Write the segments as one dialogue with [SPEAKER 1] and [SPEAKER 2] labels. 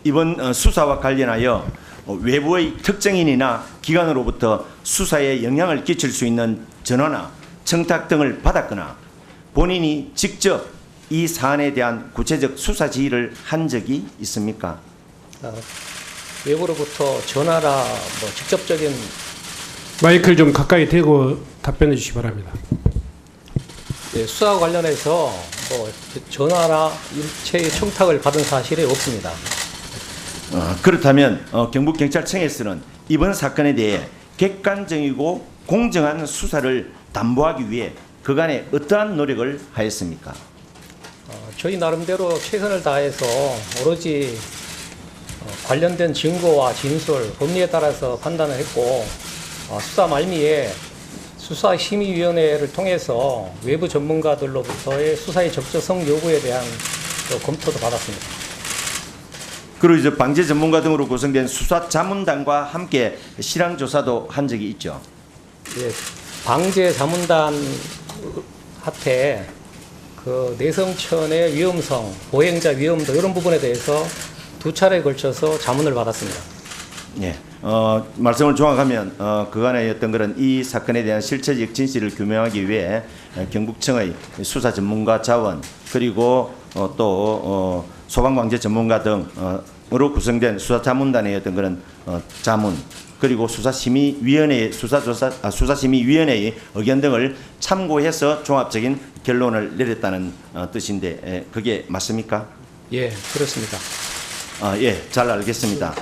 [SPEAKER 1] 이번 수사와 관련하여 외부의 특정인이나 기관으로부터 수사에 영향을 끼칠 수 있는 전화나 청탁 등을 받았거나 본인이 직접 이 사안에 대한 구체적 수사 지휘를 한 적이 있습니까?
[SPEAKER 2] 외부로부터 전화라 뭐 직접적인
[SPEAKER 3] 마이크를 좀 가까이 대고 답변해 주시기 바랍니다.
[SPEAKER 2] 수사와 관련해서 뭐 전화나 일체의 청탁을 받은 사실이 없습니다.
[SPEAKER 1] 그렇다면 경북경찰청에서는 이번 사건에 대해 객관적이고 공정한 수사를 담보하기 위해 그간에 어떠한 노력을 하였습니까?
[SPEAKER 2] 저희 나름대로 최선을 다해서 오로지 관련된 증거와 진술, 법리에 따라서 판단을 했고 수사 말미에 수사심의위원회를 통해서 외부 전문가들로부터의 수사의 적절성 여부에 대한 검토도 받았습니다.
[SPEAKER 1] 그리고 이제 방재 전문가 등으로 구성된 수사자문단과 함께 실황조사도 한 적이 있죠.
[SPEAKER 2] 예, 방재 자문단한테 그 내성천의 위험성, 보행자 위험도 이런 부분에 대해서 2차례에 걸쳐서 자문을 받았습니다.
[SPEAKER 1] 예, 말씀을 종합하면 그간의 어떤 그런 이 사건에 대한 실체적 진실을 규명하기 위해 경북청의 수사 전문가 자원 그리고 또 소방방재 전문가 등으로 구성된 수사자문단의 어떤 그런 자문 그리고 수사심의위원회의 수사심의위원회의 의견 등을 참고해서 종합적인 결론을 내렸다는 뜻인데 그게 맞습니까?
[SPEAKER 2] 예, 그렇습니다.
[SPEAKER 1] 예, 잘 알겠습니다.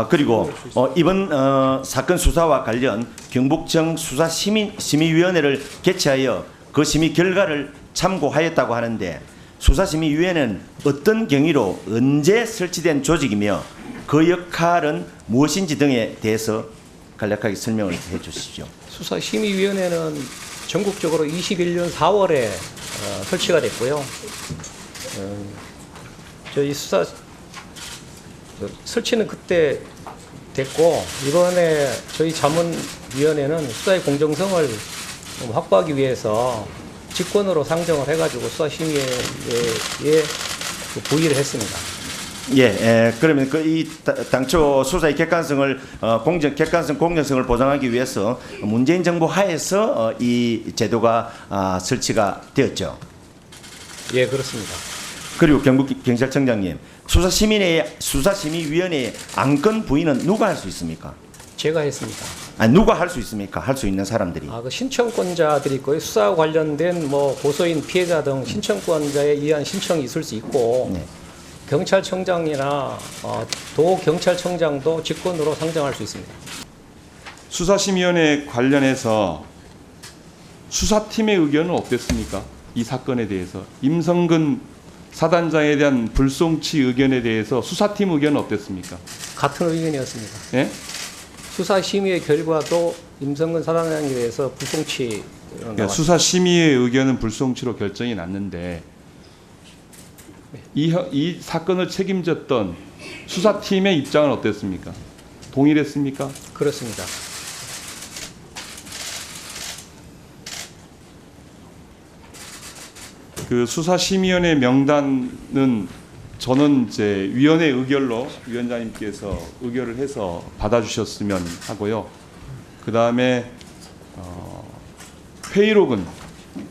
[SPEAKER 1] 그리고 이번 사건 수사와 관련 경북청 수사심의위원회를 개최하여 그 심의 결과를 참고하였다고 하는데 수사심의위원회는 어떤 경위로 언제 설치된 조직이며 그 역할은 무엇인지 등에 대해서 간략하게 설명을 해 주시죠.
[SPEAKER 2] 수사심의위원회는 전국적으로 21년 4월에 설치가 됐고요. 저희 설치는 그때 됐고 이번에 저희 자문위원회는 수사의 공정성을 확보하기 위해서 직권으로 상정을 해가지고 수사심의에 부의를 했습니다.
[SPEAKER 1] 예, 그러면 이 당초 수사의 객관성을 객관성 공정성을 보장하기 위해서 문재인 정부 하에서 이 제도가 설치가 되었죠.
[SPEAKER 2] 예, 그렇습니다.
[SPEAKER 1] 그리고 경북경찰청장님, 수사심의위원회의 안건 부의는 누가 할 수 있습니까?
[SPEAKER 2] 제가 했습니다.
[SPEAKER 1] 아니, 누가 할 수 있습니까? 할 수 있는 사람들이.
[SPEAKER 2] 그 신청권자들이 있고요. 수사와 관련된 뭐 고소인 피해자 등 신청권자에 의한 신청이 있을 수 있고
[SPEAKER 1] 네.
[SPEAKER 2] 경찰청장이나 도경찰청장도 직권으로 상정할 수 있습니다.
[SPEAKER 4] 수사심의위원회 관련해서 수사팀의 의견은 어땠습니까? 이 사건에 대해서 임성근 사단장에 대한 불송치 의견에 대해서 수사팀 의견은 어땠습니까?
[SPEAKER 2] 같은 의견이었습니다.
[SPEAKER 4] 예?
[SPEAKER 2] 수사심의의 결과도 임성근 사단장에 대해서 불송치
[SPEAKER 4] 그러니까 수사심의의 의견은 불송치로 결정이 났는데 이 사건을 책임졌던 수사팀의 입장은 어땠습니까? 동일했습니까?
[SPEAKER 2] 그렇습니다.
[SPEAKER 4] 그 수사심의위원회 명단은 저는 이제 위원회 의결로 위원장님께서 의결을 해서 받아주셨으면 하고요. 그 다음에 회의록은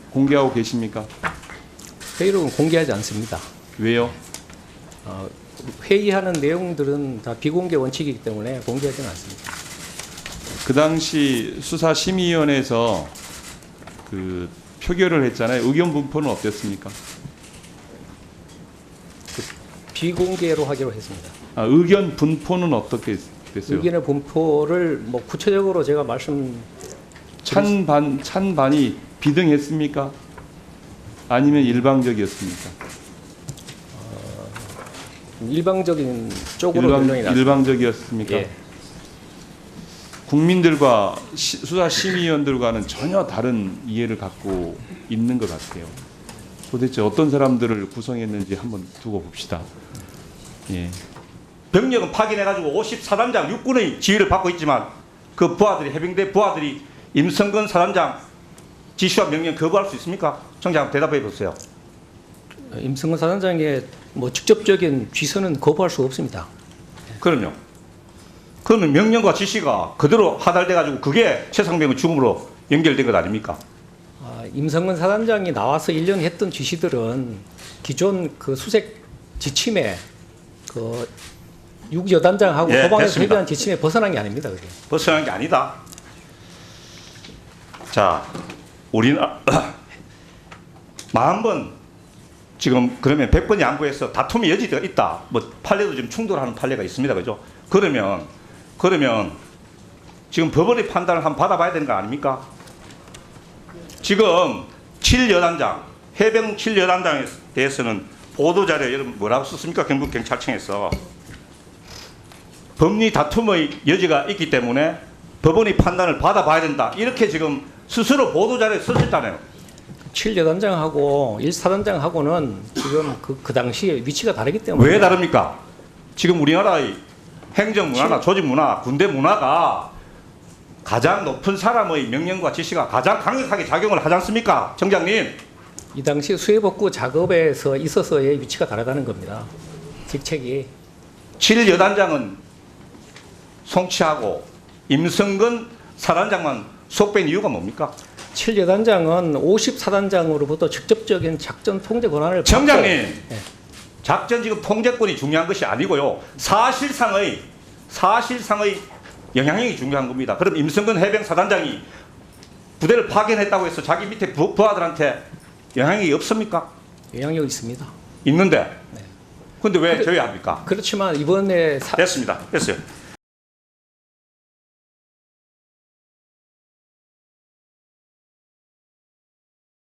[SPEAKER 4] 공개하고 계십니까?
[SPEAKER 2] 회의록은 공개하지 않습니다.
[SPEAKER 4] 왜요?
[SPEAKER 2] 회의하는 내용들은 다 비공개 원칙이기 때문에 공개하지는 않습니다.
[SPEAKER 4] 그 당시 수사심의위원회에서 그 표결을 했잖아요. 의견 분포는 어땠습니까?
[SPEAKER 2] 비공개로 하기로 했습니다.
[SPEAKER 4] 의견 분포는 어떻게 됐어요?
[SPEAKER 2] 의견의 분포를 뭐 구체적으로 제가
[SPEAKER 4] 찬반이 비등했습니까? 아니면 일방적이었습니까?
[SPEAKER 2] 일방적인 쪽으로 결론이 났습니다.
[SPEAKER 4] 일방적이었습니까?
[SPEAKER 2] 예.
[SPEAKER 4] 국민들과 수사심의위원들과는 전혀 다른 이해를 갖고 있는 것 같아요. 도대체 어떤 사람들을 구성했는지 한번 두고 봅시다. 예.
[SPEAKER 5] 병력은 파견해가지고 54단장 육군의 지휘를 받고 있지만 그 부하들이 해병대 부하들이 임성근 사단장 지시와 명령 거부할 수 있습니까? 청장 대답해 보세요.
[SPEAKER 2] 임성근 사단장의 뭐 직접적인 쥐선은 거부할 수 없습니다.
[SPEAKER 5] 그럼요. 그러면 명령과 지시가 그대로 하달돼 가지고 그게 최상병의 죽음으로 연결된 것 아닙니까?
[SPEAKER 2] 임성근 사단장이 나와서 1년 했던 지시들은 기존 그 수색 지침에 그 육여단장하고
[SPEAKER 5] 예,
[SPEAKER 2] 소방에서
[SPEAKER 5] 됐습니다.
[SPEAKER 2] 회비한 지침에 벗어난 게 아닙니다. 그게.
[SPEAKER 5] 벗어난 게 아니다. 자, 우리는 만번 지금 그러면 100번 양보해서 다툼의 여지가 있다. 뭐 판례도 지금 충돌하는 판례가 있습니다. 그죠? 그러면 지금 법원의 판단을 한번 받아봐야 되는 거 아닙니까? 지금 7여단장, 해병 7여단장에 대해서는 보도자료 여러분 뭐라고 썼습니까? 경북경찰청에서 법리 다툼의 여지가 있기 때문에 법원의 판단을 받아봐야 된다. 이렇게 지금 스스로 보도자료에 썼었잖아요.
[SPEAKER 2] 7여단장하고 1사단장하고는 지금 그 당시에 위치가 다르기 때문에
[SPEAKER 5] 왜 다릅니까? 지금 우리나라의 행정 문화나 조직 문화, 군대 문화가 가장 높은 사람의 명령과 지시가 가장 강력하게 작용을 하지 않습니까? 정장님.
[SPEAKER 2] 이 당시 수해복구 작업에서 있어서의 위치가 다르다는 겁니다. 직책이
[SPEAKER 5] 7여단장은 송치하고 임성근 사단장만 속된 이유가 뭡니까?
[SPEAKER 2] 7여단장은 54단장으로부터 직접적인 작전 통제 권한을
[SPEAKER 5] 정장님.
[SPEAKER 2] 받고, 예.
[SPEAKER 5] 작전 지금 통제권이 중요한 것이 아니고요. 사실상의 영향력이 중요한 겁니다. 그럼 임성근 해병 사단장이 부대를 파견했다고 해서 자기 밑에 부하들한테 영향력이 없습니까?
[SPEAKER 2] 영향력이 있습니다.
[SPEAKER 5] 있는데. 근데 왜 저희 합니까?
[SPEAKER 2] 그렇지만 이번에
[SPEAKER 5] 됐습니다. 됐어요.